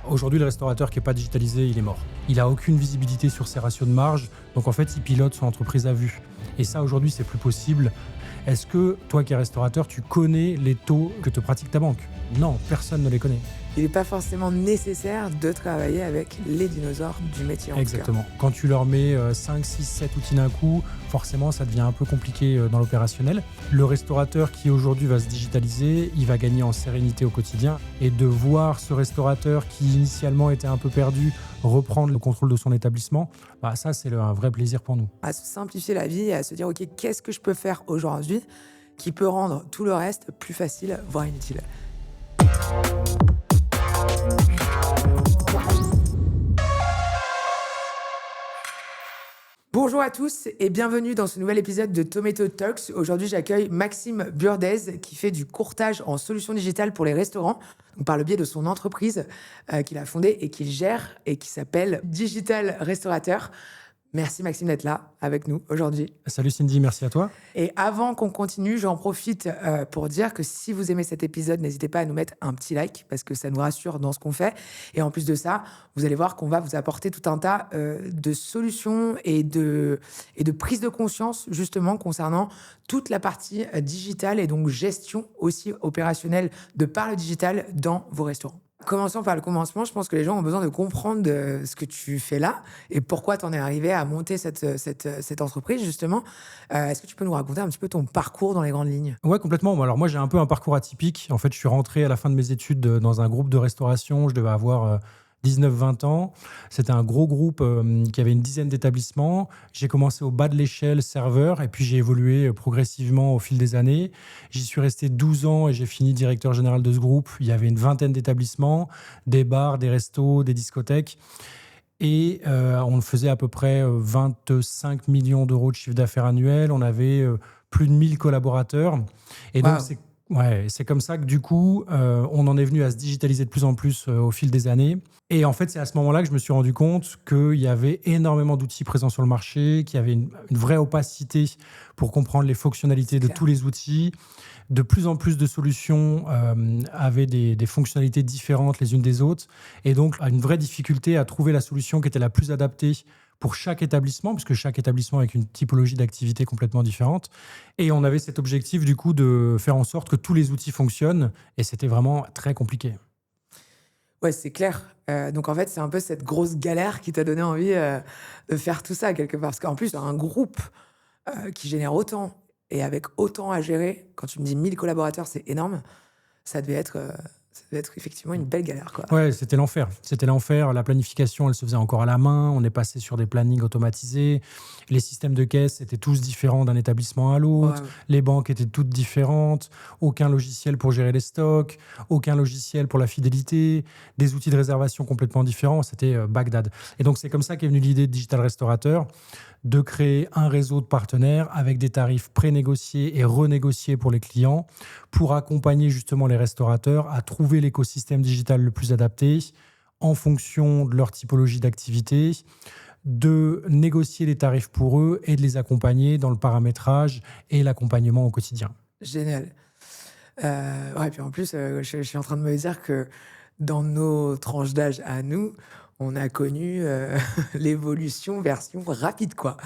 Aujourd'hui, le restaurateur qui n'est pas digitalisé, il est mort. Il n'a aucune visibilité sur ses ratios de marge, donc en fait, il pilote son entreprise à vue. Et ça, aujourd'hui, c'est plus possible. Est-ce que, toi qui es restaurateur, tu connais les taux que te pratique ta banque ? Non, personne ne les connaît. Il n'est pas forcément nécessaire de travailler avec les dinosaures du métier. Exactement. Quand tu leur mets 5, 6, 7 outils d'un coup, forcément, ça devient un peu compliqué dans l'opérationnel. Le restaurateur qui aujourd'hui va se digitaliser, il va gagner en sérénité au quotidien. Et de voir ce restaurateur qui initialement était un peu perdu reprendre le contrôle de son établissement, ça, c'est un vrai plaisir pour nous. À se simplifier la vie et à se dire, OK, qu'est-ce que je peux faire aujourd'hui qui peut rendre tout le reste plus facile, voire inutile. Bonjour à tous et bienvenue dans ce nouvel épisode de Tomato Talks. Aujourd'hui, j'accueille Maxime Burdez qui fait du courtage en solutions digitales pour les restaurants, donc par le biais de son entreprise qu'il a fondée et qu'il gère et qui s'appelle Digital Restaurateur. Merci Maxime d'être là avec nous aujourd'hui. Salut Cindy, merci à toi. Et avant qu'on continue, j'en profite pour dire que si vous aimez cet épisode, n'hésitez pas à nous mettre un petit like parce que ça nous rassure dans ce qu'on fait. Et en plus de ça, vous allez voir qu'on va vous apporter tout un tas de solutions et de prise de conscience justement concernant toute la partie digitale et donc gestion aussi opérationnelle de par le digital dans vos restaurants. Commençons par le commencement. Je pense que les gens ont besoin de comprendre ce que tu fais là et pourquoi tu en es arrivé à monter cette entreprise, justement. Est-ce que tu peux nous raconter un petit peu ton parcours dans les grandes lignes ? Ouais, complètement. Alors moi, j'ai un peu un parcours atypique. En fait, je suis rentré à la fin de mes études dans un groupe de restauration. Je devais avoir 19-20 ans. C'était un gros groupe qui avait une dizaine d'établissements. J'ai commencé au bas de l'échelle, serveur, et puis j'ai évolué progressivement au fil des années. J'y suis resté 12 ans et j'ai fini directeur général de ce groupe. Il y avait une vingtaine d'établissements, des bars, des restos, des discothèques. Et on faisait à peu près 25 millions d'euros de chiffre d'affaires annuel. On avait plus de 1000 collaborateurs. Et donc, c'est comme ça que du coup, on en est venu à se digitaliser de plus en plus au fil des années. Et en fait, c'est à ce moment-là que je me suis rendu compte qu'il y avait énormément d'outils présents sur le marché, qu'il y avait une vraie opacité pour comprendre les fonctionnalités de tous les outils. De plus en plus de solutions avaient des fonctionnalités différentes les unes des autres. Et donc, une vraie difficulté à trouver la solution qui était la plus adaptée pour chaque établissement, puisque chaque établissement avec une typologie d'activité complètement différente. Et on avait cet objectif, du coup, de faire en sorte que tous les outils fonctionnent. Et c'était vraiment très compliqué. Ouais, c'est clair. Donc, en fait, c'est un peu cette grosse galère qui t'a donné envie de faire tout ça, quelque part. Parce qu'en plus, un groupe qui génère autant et avec autant à gérer, quand tu me dis 1000 collaborateurs, c'est énorme, ça devait être effectivement une belle galère, quoi. Ouais, c'était l'enfer. C'était l'enfer. La planification, elle se faisait encore à la main. On est passé sur des plannings automatisés. Les systèmes de caisse étaient tous différents d'un établissement à l'autre. Ouais. Les banques étaient toutes différentes. Aucun logiciel pour gérer les stocks. Aucun logiciel pour la fidélité. Des outils de réservation complètement différents. C'était Bagdad. Et donc, c'est comme ça qu'est venue l'idée de Digital Restaurateur, de créer un réseau de partenaires avec des tarifs prénégociés et renégociés pour les clients pour accompagner justement les restaurateurs à trouver l'écosystème digital le plus adapté en fonction de leur typologie d'activité, de négocier les tarifs pour eux et de les accompagner dans le paramétrage et l'accompagnement au quotidien. Génial. Puis en plus, je suis en train de me dire que dans nos tranches d'âge à nous, on a connu l'évolution version rapide, quoi.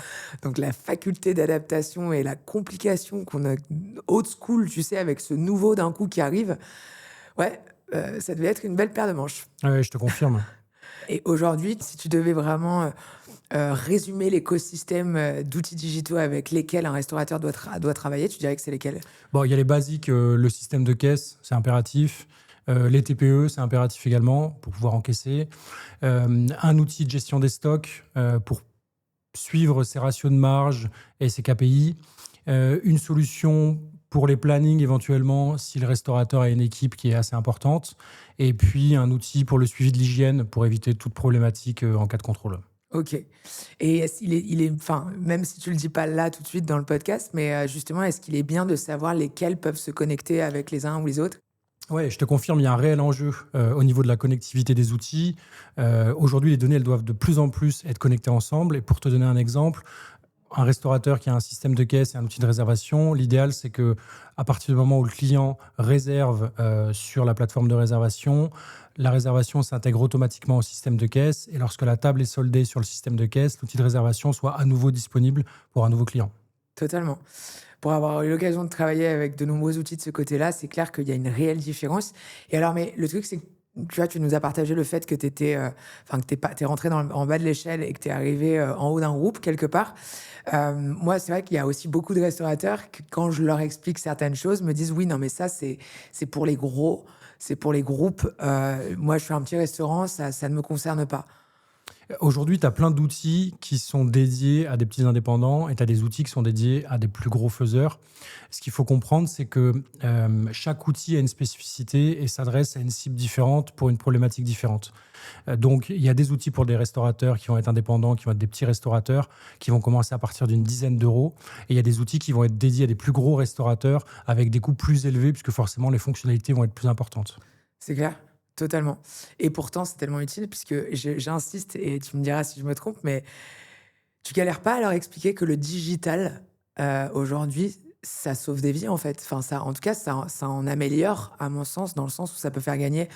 Donc, la faculté d'adaptation et la complication qu'on a old school, tu sais, avec ce nouveau d'un coup qui arrive, ça devait être une belle paire de manches. Ouais, je te confirme. Et aujourd'hui, si tu devais vraiment résumer l'écosystème d'outils digitaux avec lesquels un restaurateur doit travailler, tu dirais que c'est lesquels ? Bon, il y a les basiques, le système de caisse, c'est impératif. Les TPE, c'est impératif également pour pouvoir encaisser. Un outil de gestion des stocks pour suivre ses ratios de marge et ses KPI. Une solution pour les plannings éventuellement si le restaurateur a une équipe qui est assez importante. Et puis un outil pour le suivi de l'hygiène pour éviter toute problématique en cas de contrôle. Ok. Et même si tu le dis pas là tout de suite dans le podcast, mais justement, est-ce qu'il est bien de savoir lesquels peuvent se connecter avec les uns ou les autres ? Oui, je te confirme, il y a un réel enjeu au niveau de la connectivité des outils. Aujourd'hui, les données, elles doivent de plus en plus être connectées ensemble. Et pour te donner un exemple, un restaurateur qui a un système de caisse et un outil de réservation, l'idéal, c'est que à partir du moment où le client réserve sur la plateforme de réservation, la réservation s'intègre automatiquement au système de caisse et lorsque la table est soldée sur le système de caisse, l'outil de réservation soit à nouveau disponible pour un nouveau client. Totalement. Pour avoir eu l'occasion de travailler avec de nombreux outils de ce côté-là, c'est clair qu'il y a une réelle différence. Et alors, mais le truc, c'est que tu vois, tu nous as partagé le fait que tu étais, enfin, que t'es rentré en bas de l'échelle et que tu es arrivé en haut d'un groupe quelque part. Moi, c'est vrai qu'il y a aussi beaucoup de restaurateurs qui, quand je leur explique certaines choses, me disent oui, non, mais ça, c'est pour les gros, c'est pour les groupes. Moi, je suis un petit restaurant, ça ne me concerne pas. Aujourd'hui, tu as plein d'outils qui sont dédiés à des petits indépendants et tu as des outils qui sont dédiés à des plus gros faiseurs. Ce qu'il faut comprendre, c'est que chaque outil a une spécificité et s'adresse à une cible différente pour une problématique différente. Donc, il y a des outils pour des restaurateurs qui vont être indépendants, qui vont être des petits restaurateurs, qui vont commencer à partir d'une dizaine d'euros. Et il y a des outils qui vont être dédiés à des plus gros restaurateurs avec des coûts plus élevés puisque forcément les fonctionnalités vont être plus importantes. C'est clair, totalement. Et pourtant, c'est tellement utile puisque j'insiste et tu me diras si je me trompe, mais tu galères pas à leur expliquer que le digital, aujourd'hui, ça sauve des vies, en fait. Enfin, ça, en tout cas, ça en améliore, à mon sens, dans le sens où ça peut faire gagner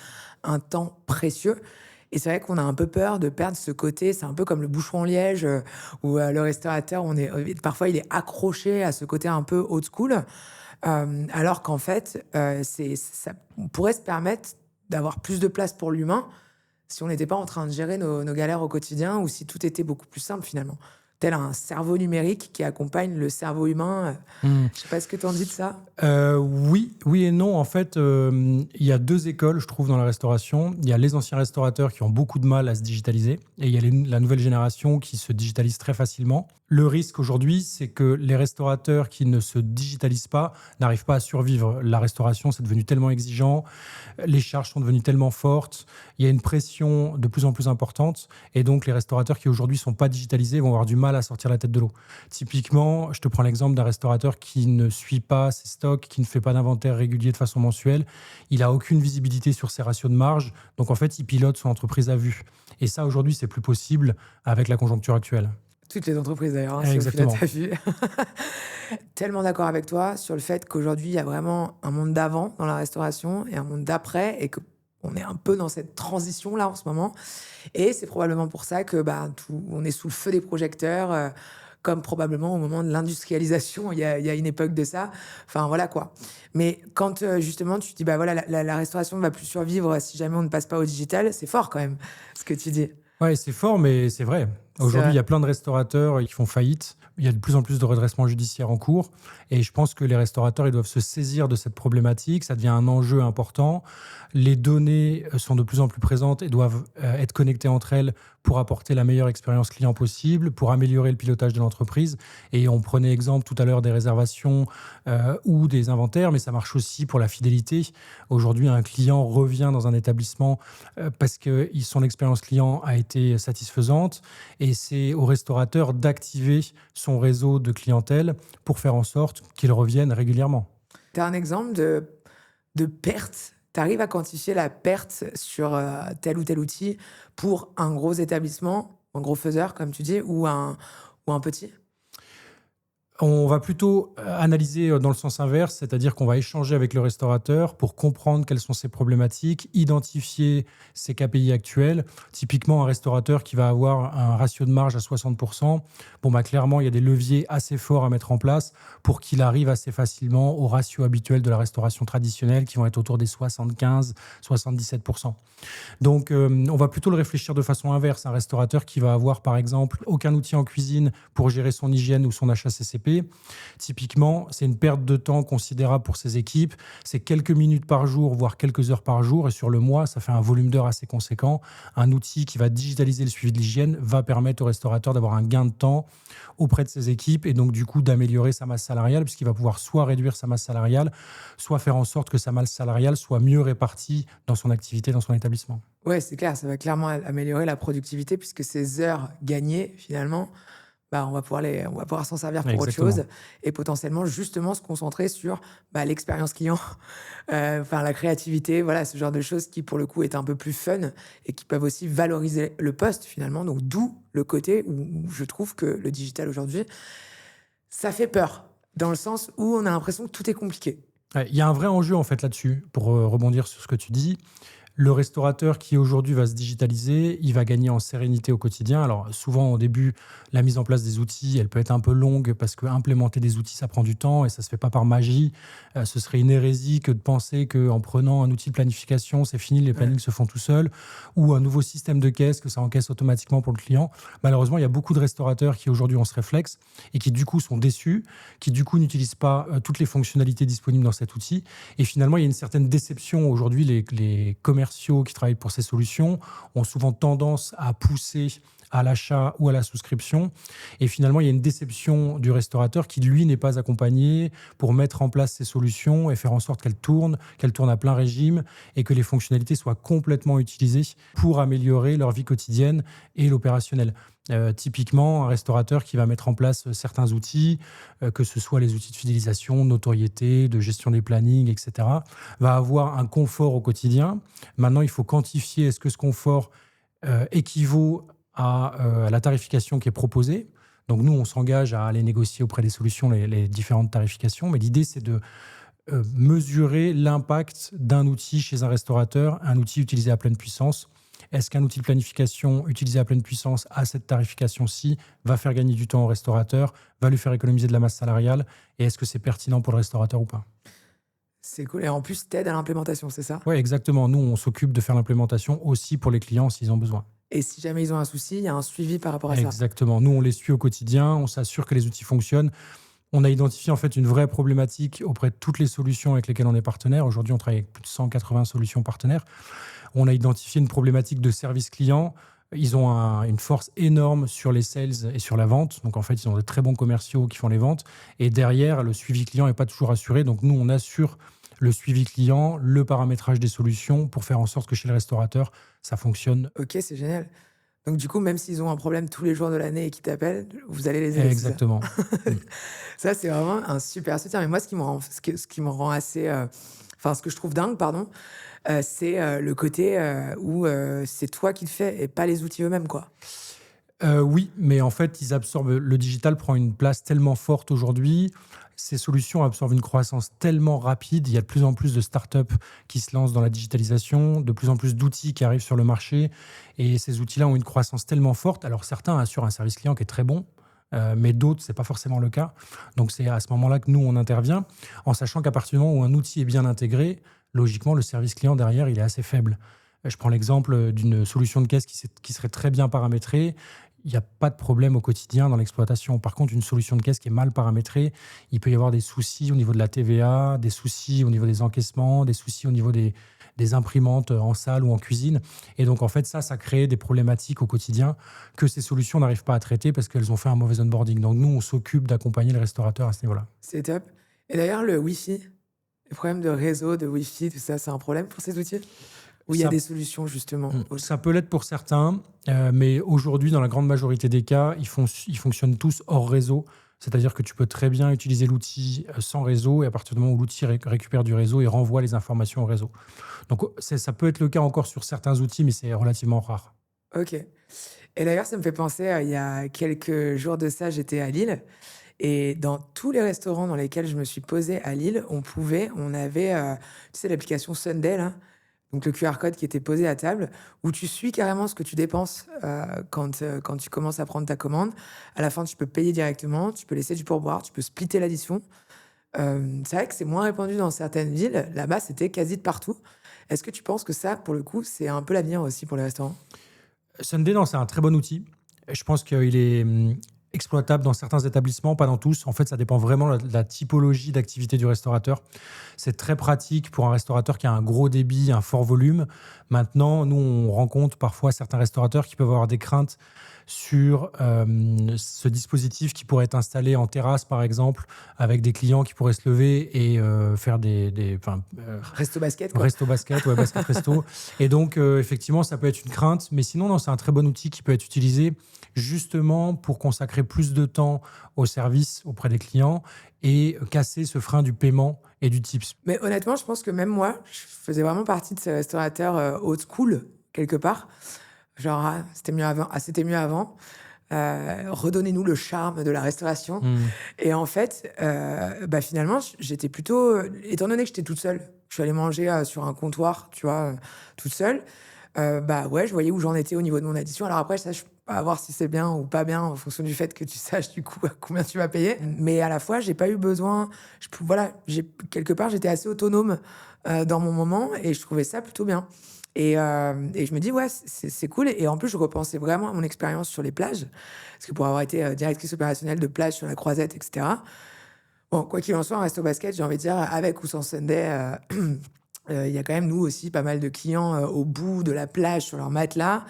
un temps précieux. Et c'est vrai qu'on a un peu peur de perdre ce côté. C'est un peu comme le bouchon liège, où le restaurateur, parfois, il est accroché à ce côté un peu old school. Alors qu'en fait, on pourrait se permettre d'avoir plus de place pour l'humain si on n'était pas en train de gérer nos galères au quotidien ou si tout était beaucoup plus simple finalement. Tel un cerveau numérique qui accompagne le cerveau humain. Je sais pas ce que tu en dis de ça. Oui et non. En fait, il y a deux écoles, je trouve, dans la restauration. Il y a les anciens restaurateurs qui ont beaucoup de mal à se digitaliser et il y a la nouvelle génération qui se digitalise très facilement. Le risque aujourd'hui, c'est que les restaurateurs qui ne se digitalisent pas n'arrivent pas à survivre. La restauration, c'est devenu tellement exigeant, les charges sont devenues tellement fortes, il y a une pression de plus en plus importante et donc les restaurateurs qui aujourd'hui ne sont pas digitalisés vont avoir du mal à sortir la tête de l'eau. Typiquement, je te prends l'exemple d'un restaurateur qui ne suit pas ses stocks, qui ne fait pas d'inventaire régulier de façon mensuelle. Il n'a aucune visibilité sur ses ratios de marge. Donc en fait, il pilote son entreprise à vue. Et ça, aujourd'hui, c'est plus possible avec la conjoncture actuelle. Toutes les entreprises d'ailleurs, hein, si on Exactement. pilote à vue. Tellement d'accord avec toi sur le fait qu'aujourd'hui, il y a vraiment un monde d'avant dans la restauration et un monde d'après et qu'on est un peu dans cette transition-là en ce moment. Et c'est probablement pour ça que on est sous le feu des projecteurs, comme probablement au moment de l'industrialisation, il y a une époque de ça. Enfin, voilà quoi. Mais quand justement tu dis, voilà, la restauration ne va plus survivre si jamais on ne passe pas au digital, c'est fort quand même ce que tu dis. Ouais, c'est fort, mais c'est vrai. C'est Aujourd'hui, vrai. il y a plein de restaurateurs qui font faillite. Il y a de plus en plus de redressements judiciaires en cours. Et je pense que les restaurateurs, ils doivent se saisir de cette problématique. Ça devient un enjeu important. Les données sont de plus en plus présentes et doivent être connectées entre elles pour apporter la meilleure expérience client possible, pour améliorer le pilotage de l'entreprise. Et on prenait exemple tout à l'heure des réservations ou des inventaires, mais ça marche aussi pour la fidélité. Aujourd'hui, un client revient dans un établissement parce que son expérience client a été satisfaisante. Et c'est au restaurateur d'activer son réseau de clientèle pour faire en sorte qu'il revienne régulièrement. Tu as un exemple de perte? Tu arrives à quantifier la perte sur tel ou tel outil pour un gros établissement, un gros faiseur, comme tu dis, ou un petit? On va plutôt analyser dans le sens inverse, c'est-à-dire qu'on va échanger avec le restaurateur pour comprendre quelles sont ses problématiques, identifier ses KPI actuels. Typiquement, un restaurateur qui va avoir un ratio de marge à 60%, clairement, il y a des leviers assez forts à mettre en place pour qu'il arrive assez facilement au ratio habituel de la restauration traditionnelle qui vont être autour des 75-77%. Donc, on va plutôt le réfléchir de façon inverse. Un restaurateur qui va avoir, par exemple, aucun outil en cuisine pour gérer son hygiène ou son HACCP. Typiquement, c'est une perte de temps considérable pour ses équipes. C'est quelques minutes par jour, voire quelques heures par jour. Et sur le mois, ça fait un volume d'heures assez conséquent. Un outil qui va digitaliser le suivi de l'hygiène va permettre au restaurateur d'avoir un gain de temps auprès de ses équipes et donc, du coup, d'améliorer sa masse salariale puisqu'il va pouvoir soit réduire sa masse salariale, soit faire en sorte que sa masse salariale soit mieux répartie dans son activité, dans son établissement. Ouais, c'est clair, ça va clairement améliorer la productivité puisque ces heures gagnées, finalement, on va pouvoir s'en servir pour autre Exactement. chose et potentiellement justement se concentrer sur l'expérience client, enfin la créativité, voilà, ce genre de choses qui pour le coup est un peu plus fun et qui peuvent aussi valoriser le poste finalement. Donc d'où le côté où je trouve que le digital aujourd'hui, ça fait peur dans le sens où on a l'impression que tout est compliqué. Ouais, il y a un vrai enjeu en fait là-dessus, pour rebondir sur ce que tu dis. Le restaurateur qui aujourd'hui va se digitaliser, il va gagner en sérénité au quotidien. Alors souvent au début, la mise en place des outils, elle peut être un peu longue parce que implémenter des outils, ça prend du temps et ça se fait pas par magie. Ce serait une hérésie que de penser qu'en prenant un outil de planification, c'est fini, les Ouais. plannings se font tout seuls, ou un nouveau système de caisse, que ça encaisse automatiquement pour le client. Malheureusement, il y a beaucoup de restaurateurs qui aujourd'hui ont ce réflexe et qui du coup sont déçus, qui du coup n'utilisent pas toutes les fonctionnalités disponibles dans cet outil. Et finalement, il y a une certaine déception. Aujourd'hui, les commerciaux qui travaillent pour ces solutions ont souvent tendance à pousser à l'achat ou à la souscription. Et finalement, il y a une déception du restaurateur qui, lui, n'est pas accompagné pour mettre en place ces solutions et faire en sorte qu'elles tournent à plein régime et que les fonctionnalités soient complètement utilisées pour améliorer leur vie quotidienne et l'opérationnel. Typiquement, un restaurateur qui va mettre en place certains outils, que ce soit les outils de fidélisation, de notoriété, de gestion des plannings, etc., va avoir un confort au quotidien. Maintenant, il faut quantifier est-ce que ce confort équivaut à la tarification qui est proposée. Donc nous, on s'engage à aller négocier auprès des solutions les différentes tarifications, mais l'idée, c'est de mesurer l'impact d'un outil chez un restaurateur, un outil utilisé à pleine puissance. Est-ce qu'un outil de planification utilisé à pleine puissance à cette tarification-ci va faire gagner du temps au restaurateur, va lui faire économiser de la masse salariale, et est-ce que c'est pertinent pour le restaurateur ou pas? C'est cool et en plus t'aides à l'implémentation, c'est ça? Oui, exactement. Nous, on s'occupe de faire l'implémentation aussi pour les clients s'ils ont besoin. Et si jamais ils ont un souci, il y a un suivi par rapport à ça? Exactement. Nous, on les suit au quotidien, on s'assure que les outils fonctionnent. On a identifié en fait une vraie problématique auprès de toutes les solutions avec lesquelles on est partenaire. Aujourd'hui, on travaille avec plus de 180 solutions partenaires. On a identifié une problématique de service client. Ils ont une force énorme sur les sales et sur la vente. Donc, en fait, ils ont de très bons commerciaux qui font les ventes. Et derrière, le suivi client n'est pas toujours assuré. Donc, nous, on assure le suivi client, le paramétrage des solutions pour faire en sorte que chez le restaurateur, ça fonctionne. OK, c'est génial. Donc du coup, même s'ils ont un problème tous les jours de l'année et qu'ils t'appellent, vous allez les aider, c'est ça? Exactement. Mm. Ça, c'est vraiment un super soutien. Mais moi, ce qui me rend assez, enfin, ce que je trouve dingue, pardon, c'est, le côté, où, c'est toi qui le fais et pas les outils eux-mêmes, quoi. Oui, mais en fait, ils absorbent le digital prend une place tellement forte aujourd'hui. Ces solutions absorbent une croissance tellement rapide. Il y a de plus en plus de startups qui se lancent dans la digitalisation, de plus en plus d'outils qui arrivent sur le marché. Et ces outils-là ont une croissance tellement forte. Alors, certains assurent un service client qui est très bon, mais d'autres, c'est pas forcément le cas. Donc, c'est à ce moment-là que nous, on intervient, en sachant qu'à partir du moment où un outil est bien intégré, logiquement, le service client derrière, il est assez faible. Je prends l'exemple d'une solution de caisse qui serait très bien paramétrée. Il n'y a pas de problème au quotidien dans l'exploitation. Par contre, une solution de caisse qui est mal paramétrée, il peut y avoir des soucis au niveau de la TVA, des soucis au niveau des encaissements, des soucis au niveau des imprimantes en salle ou en cuisine. Et donc, en fait, ça crée des problématiques au quotidien que ces solutions n'arrivent pas à traiter parce qu'elles ont fait un mauvais onboarding. Donc, nous, on s'occupe d'accompagner le restaurateur à ce niveau-là. C'est top. Et d'ailleurs, le Wi-Fi, les problèmes de réseau, de Wi-Fi, tout ça, c'est un problème pour ces outils? Ou il y a Ça des solutions justement autres? Ça peut l'être pour certains, mais aujourd'hui, dans la grande majorité des cas, ils fonctionnent tous hors réseau. C'est-à-dire que tu peux très bien utiliser l'outil sans réseau et à partir du moment où l'outil récupère du réseau, il renvoie les informations au réseau. Donc ça peut être le cas encore sur certains outils, mais c'est relativement rare. OK. Et d'ailleurs, ça me fait penser à il y a quelques jours de ça, j'étais à Lille et dans tous les restaurants dans lesquels je me suis posée à Lille, on avait, tu sais l'application Sunday là? Donc le QR code qui était posé à table, où tu suis carrément ce que tu dépenses, quand tu commences à prendre ta commande. À la fin, tu peux payer directement, tu peux laisser du pourboire, tu peux splitter l'addition. C'est vrai que c'est moins répandu dans certaines villes. Là-bas, c'était quasi de partout. Est-ce que tu penses que ça, pour le coup, c'est un peu l'avenir aussi pour les restaurants? Sunday, non, c'est un très bon outil. Je pense qu'il est exploitable dans certains établissements, pas dans tous. En fait, ça dépend vraiment de la typologie d'activité du restaurateur. C'est très pratique pour un restaurateur qui a un gros débit, un fort volume. Maintenant, nous, on rencontre parfois certains restaurateurs qui peuvent avoir des craintes sur ce dispositif qui pourrait être installé en terrasse, par exemple, avec des clients qui pourraient se lever et faire Resto basket, quoi. resto basket, ouais, basket resto. Et donc, effectivement, ça peut être une crainte. Mais sinon, non, c'est un très bon outil qui peut être utilisé justement pour consacrer consacrer plus de temps au service auprès des clients et casser ce frein du paiement et du tips. Mais honnêtement, je pense que même moi, je faisais vraiment partie de ces restaurateurs old school, quelque part. Genre, c'était mieux avant. C'était mieux avant. Redonnez-nous le charme de la restauration. Mmh. Et en fait, finalement, j'étais plutôt... étant donné que j'étais toute seule, je suis allée manger sur un comptoir, tu vois, toute seule. Ouais, je voyais où j'en étais au niveau de mon addition. Alors après, ça, je peux pas voir si c'est bien ou pas bien en fonction du fait que tu saches du coup à combien tu vas payer. Mais à la fois, j'ai pas eu besoin. Voilà, quelque part, j'étais assez autonome dans mon moment et je trouvais ça plutôt bien. Et je me dis, ouais, c'est cool. Et en plus, je repensais vraiment à mon expérience sur les plages. Parce que pour avoir été directrice opérationnelle de plage sur la Croisette, etc., bon, quoi qu'il en soit, un resto basket, j'ai envie de dire, avec ou sans Sunday, il y a quand même, nous aussi, pas mal de clients au bout de la plage sur leur matelas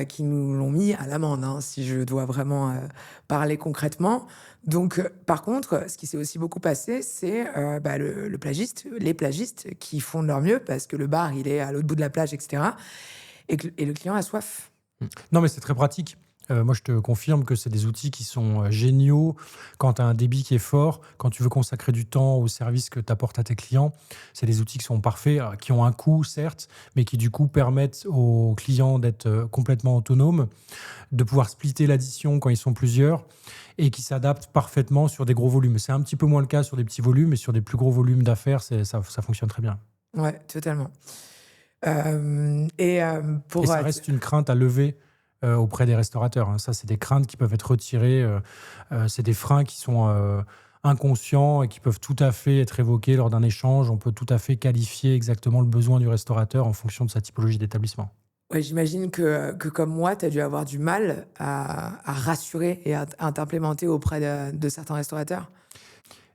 qui nous l'ont mis à l'amende, hein, si je dois vraiment parler concrètement. Donc, par contre, ce qui s'est aussi beaucoup passé, c'est le plagiste, les plagistes qui font de leur mieux parce que le bar, il est à l'autre bout de la plage, etc. Et le client a soif. Non, mais c'est très pratique. Moi, je te confirme que c'est des outils qui sont géniaux quand tu as un débit qui est fort, quand tu veux consacrer du temps au service que tu apportes à tes clients. C'est des outils qui sont parfaits, qui ont un coût, certes, mais qui, du coup, permettent aux clients d'être complètement autonomes, de pouvoir splitter l'addition quand ils sont plusieurs et qui s'adaptent parfaitement sur des gros volumes. C'est un petit peu moins le cas sur des petits volumes, mais sur des plus gros volumes d'affaires, ça fonctionne très bien. Ouais, totalement. Et ça reste une crainte à lever auprès des restaurateurs, hein. Ça, c'est des craintes qui peuvent être retirées. C'est des freins qui sont inconscients et qui peuvent tout à fait être évoqués lors d'un échange. On peut tout à fait qualifier exactement le besoin du restaurateur en fonction de sa typologie d'établissement. Ouais, j'imagine que comme moi, tu as dû avoir du mal à rassurer et à t'implémenter auprès de certains restaurateurs.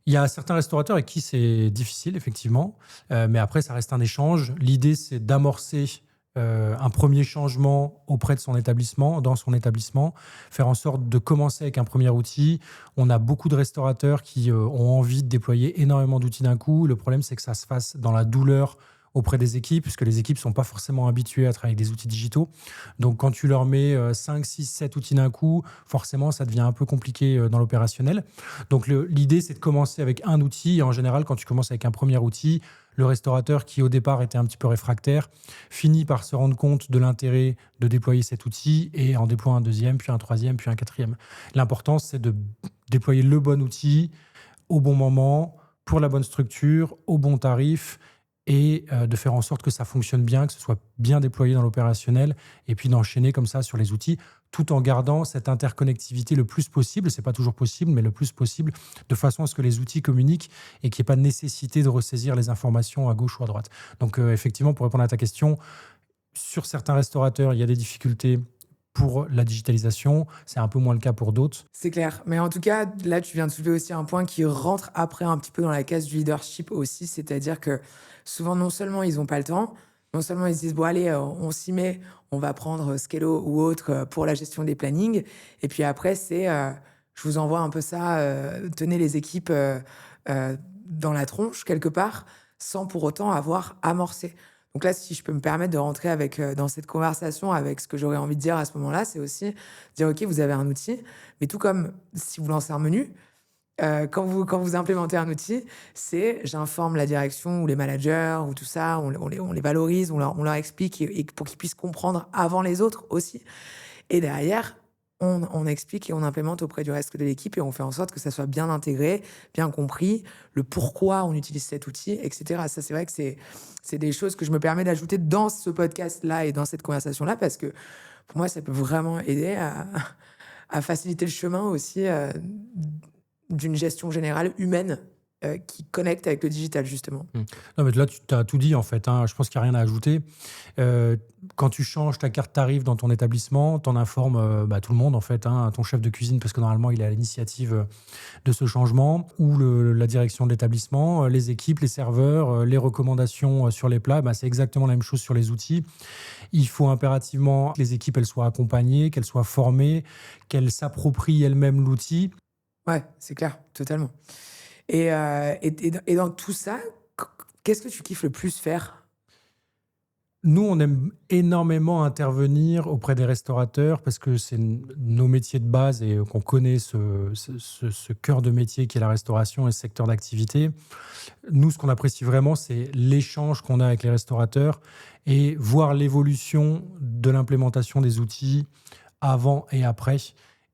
Il y a certains restaurateurs avec qui c'est difficile, effectivement, mais après, ça reste un échange. L'idée, c'est d'amorcer un premier changement auprès de son établissement, dans son établissement, faire en sorte de commencer avec un premier outil. On a beaucoup de restaurateurs qui ont envie de déployer énormément d'outils d'un coup. Le problème, c'est que ça se fasse dans la douleur auprès des équipes, puisque les équipes ne sont pas forcément habituées à travailler avec des outils digitaux. Donc, quand tu leur mets 5, 6, 7 outils d'un coup, forcément, ça devient un peu compliqué dans l'opérationnel. Donc, l'idée, c'est de commencer avec un outil. Et en général, quand tu commences avec un premier outil, le restaurateur qui, au départ, était un petit peu réfractaire, finit par se rendre compte de l'intérêt de déployer cet outil et en déploie un deuxième, puis un troisième, puis un quatrième. L'important, c'est de déployer le bon outil au bon moment, pour la bonne structure, au bon tarif et de faire en sorte que ça fonctionne bien, que ce soit bien déployé dans l'opérationnel et puis d'enchaîner comme ça sur les outils tout en gardant cette interconnectivité le plus possible. C'est pas toujours possible, mais le plus possible, de façon à ce que les outils communiquent et qu'il n'y ait pas de nécessité de ressaisir les informations à gauche ou à droite. Donc, effectivement, pour répondre à ta question, sur certains restaurateurs, il y a des difficultés pour la digitalisation. C'est un peu moins le cas pour d'autres. C'est clair. Mais en tout cas, là, tu viens de soulever aussi un point qui rentre après un petit peu dans la case du leadership aussi. C'est-à-dire que souvent, non seulement ils n'ont pas le temps, non seulement ils se disent, bon, allez, on s'y met, on va prendre Skello ou autre pour la gestion des plannings. Et puis après, je vous envoie un peu ça, tenez les équipes dans la tronche quelque part, sans pour autant avoir amorcé. Donc là, si je peux me permettre de rentrer dans cette conversation avec ce que j'aurais envie de dire à ce moment-là, c'est aussi dire, OK, vous avez un outil, mais tout comme si vous lancez un menu, quand vous implémentez un outil, j'informe la direction ou les managers ou tout ça, on les valorise, on leur explique et pour qu'ils puissent comprendre avant les autres aussi. Et derrière, on explique et on implémente auprès du reste de l'équipe et on fait en sorte que ça soit bien intégré, bien compris, le pourquoi on utilise cet outil, etc. Ça, c'est vrai que c'est des choses que je me permets d'ajouter dans ce podcast-là et dans cette conversation-là parce que pour moi, ça peut vraiment aider à faciliter le chemin aussi d'une gestion générale humaine qui connecte avec le digital, justement. Mmh. Non, mais là, tu as tout dit, en fait, hein. Je pense qu'il n'y a rien à ajouter. Quand tu changes ta carte tarif dans ton établissement, tu en informes tout le monde, en fait, hein, ton chef de cuisine, parce que normalement, il est à l'initiative de ce changement, ou la direction de l'établissement, les équipes, les serveurs, les recommandations sur les plats. C'est exactement la même chose sur les outils. Il faut impérativement que les équipes elles soient accompagnées, qu'elles soient formées, qu'elles s'approprient elles-mêmes l'outil. Ouais, c'est clair, totalement. Et dans tout ça, qu'est-ce que tu kiffes le plus faire? Nous, on aime énormément intervenir auprès des restaurateurs parce que c'est nos métiers de base et qu'on connaît ce cœur de métier qui est la restauration et ce secteur d'activité. Nous, ce qu'on apprécie vraiment, c'est l'échange qu'on a avec les restaurateurs et voir l'évolution de l'implémentation des outils avant et après,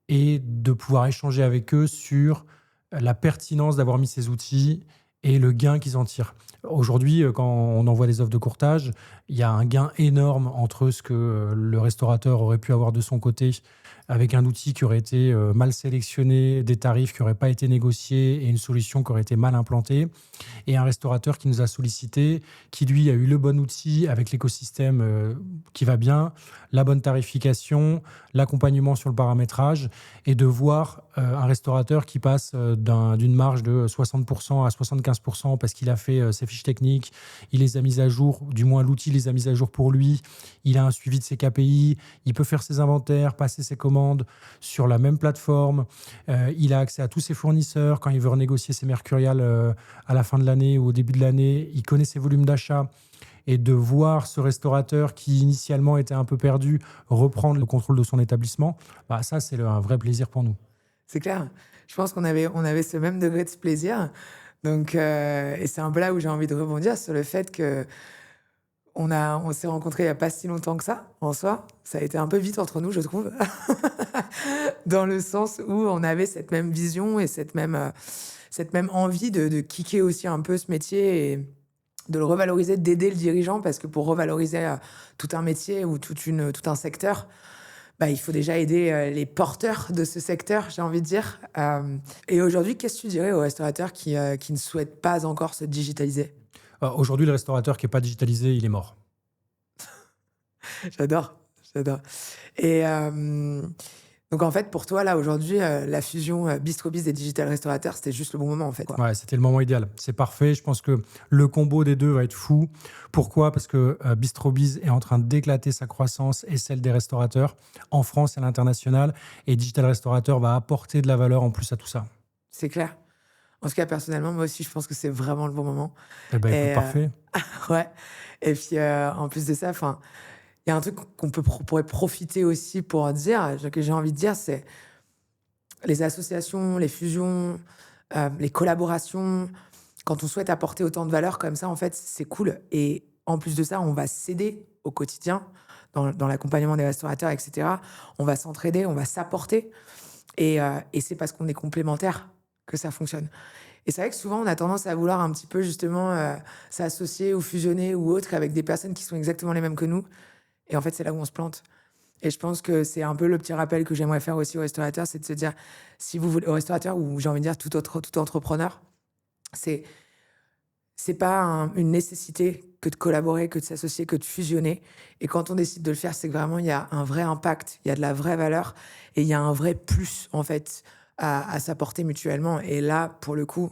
et de pouvoir échanger avec eux sur la pertinence d'avoir mis ces outils et le gain qu'ils en tirent. Aujourd'hui, quand on envoie des offres de courtage, il y a un gain énorme entre ce que le restaurateur aurait pu avoir de son côté avec un outil qui aurait été mal sélectionné, des tarifs qui n'auraient pas été négociés et une solution qui aurait été mal implantée, et un restaurateur qui nous a sollicité, qui lui a eu le bon outil avec l'écosystème qui va bien, la bonne tarification, l'accompagnement sur le paramétrage, et de voir un restaurateur qui passe d'une marge de 60% à 75% parce qu'il a fait ses fiches techniques, il les a mises à jour, du moins l'outil les a mises à jour pour lui, il a un suivi de ses KPI, il peut faire ses inventaires, passer ses commandes sur la même plateforme, il a accès à tous ses fournisseurs quand il veut renégocier ses mercuriales à la fin de l'année ou au début de l'année, il connaît ses volumes d'achat. Et de voir ce restaurateur qui initialement était un peu perdu reprendre le contrôle de son établissement, bah ça c'est un vrai plaisir pour nous. C'est clair. Je pense qu'on avait ce même degré de plaisir. Donc, et c'est un peu là où j'ai envie de rebondir sur le fait que on s'est rencontrés il n'y a pas si longtemps que ça, en soi. Ça a été un peu vite entre nous, je trouve. Dans le sens où on avait cette même vision et cette même envie de kicker aussi un peu ce métier et de le revaloriser, d'aider le dirigeant, parce que pour revaloriser tout un métier ou tout un secteur, bah, il faut déjà aider les porteurs de ce secteur, j'ai envie de dire. Et aujourd'hui, qu'est-ce que tu dirais aux restaurateurs qui ne souhaitent pas encore se digitaliser? Aujourd'hui, le restaurateur qui n'est pas digitalisé, il est mort. J'adore, j'adore. Et donc en fait, pour toi, là, aujourd'hui, la fusion BistroBiz et Digital Restaurateur, c'était juste le bon moment, en fait, quoi. Ouais, c'était le moment idéal. C'est parfait. Je pense que le combo des deux va être fou. Pourquoi? Parce que BistroBiz est en train d'éclater sa croissance et celle des restaurateurs en France et à l'international. Et Digital Restaurateur va apporter de la valeur en plus à tout ça. C'est clair. En tout cas, personnellement, moi aussi, je pense que c'est vraiment le bon moment. Eh ben, écoute, Et parfait. ouais. Et puis, en plus de ça, enfin, il y a un truc pourrait profiter aussi pour dire, que j'ai envie de dire, c'est les associations, les fusions, les collaborations. Quand on souhaite apporter autant de valeur comme ça, en fait, c'est cool. Et en plus de ça, on va s'aider au quotidien dans l'accompagnement des restaurateurs, etc. On va s'entraider, on va s'apporter. Et c'est parce qu'on est complémentaires que ça fonctionne. Et c'est vrai que souvent, on a tendance à vouloir un petit peu justement s'associer ou fusionner ou autre avec des personnes qui sont exactement les mêmes que nous. Et en fait, c'est là où on se plante. Et je pense que c'est un peu le petit rappel que j'aimerais faire aussi aux restaurateurs, c'est de se dire, si vous voulez, aux restaurateurs ou j'ai envie de dire tout entrepreneur, c'est pas une nécessité que de collaborer, que de s'associer, que de fusionner. Et quand on décide de le faire, c'est que vraiment, il y a un vrai impact, il y a de la vraie valeur et il y a un vrai plus, en fait, à s'apporter mutuellement. Et là, pour le coup,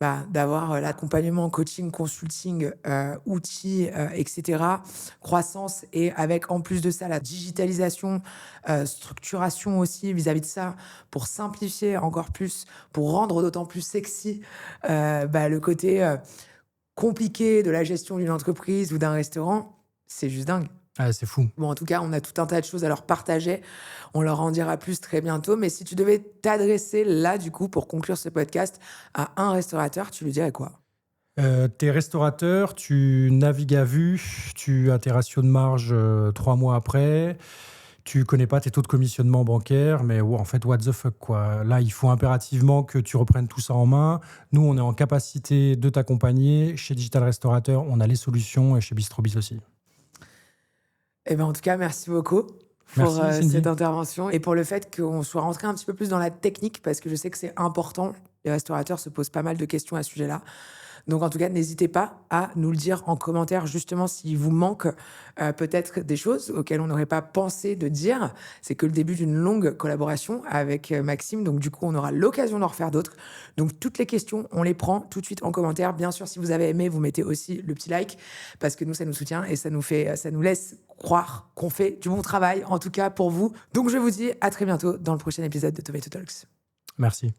bah, d'avoir l'accompagnement, coaching, consulting, outils, etc., croissance et avec en plus de ça la digitalisation, structuration aussi vis-à-vis de ça, pour simplifier encore plus, pour rendre d'autant plus sexy bah, le côté compliqué de la gestion d'une entreprise ou d'un restaurant, c'est juste dingue. Ah, c'est fou. Bon, en tout cas, on a tout un tas de choses à leur partager. On leur en dira plus très bientôt. Mais si tu devais t'adresser là, du coup, pour conclure ce podcast, à un restaurateur, tu lui dirais quoi? T'es restaurateur, tu navigues à vue, tu as tes ratios de marge 3 mois après, tu connais pas tes taux de commissionnement bancaire, mais ouais, en fait, what the fuck, quoi. Là, il faut impérativement que tu reprennes tout ça en main. Nous, on est en capacité de t'accompagner. Chez Digital Restaurateur, on a les solutions et chez BistroBiz aussi. Eh ben, en tout cas, merci beaucoup pour Merci, Cindy. cette intervention et pour le fait qu'on soit rentré un petit peu plus dans la technique parce que je sais que c'est important. Les restaurateurs se posent pas mal de questions à ce sujet-là. Donc, en tout cas, n'hésitez pas à nous le dire en commentaire, justement, s'il vous manque peut-être des choses auxquelles on n'aurait pas pensé de dire. C'est que le début d'une longue collaboration avec Maxime. Donc, du coup, on aura l'occasion d'en refaire d'autres. Donc, toutes les questions, on les prend tout de suite en commentaire. Bien sûr, si vous avez aimé, vous mettez aussi le petit like parce que nous, ça nous soutient et ça nous laisse croire qu'on fait du bon travail, en tout cas pour vous. Donc, je vous dis à très bientôt dans le prochain épisode de Tomato Talks. Merci.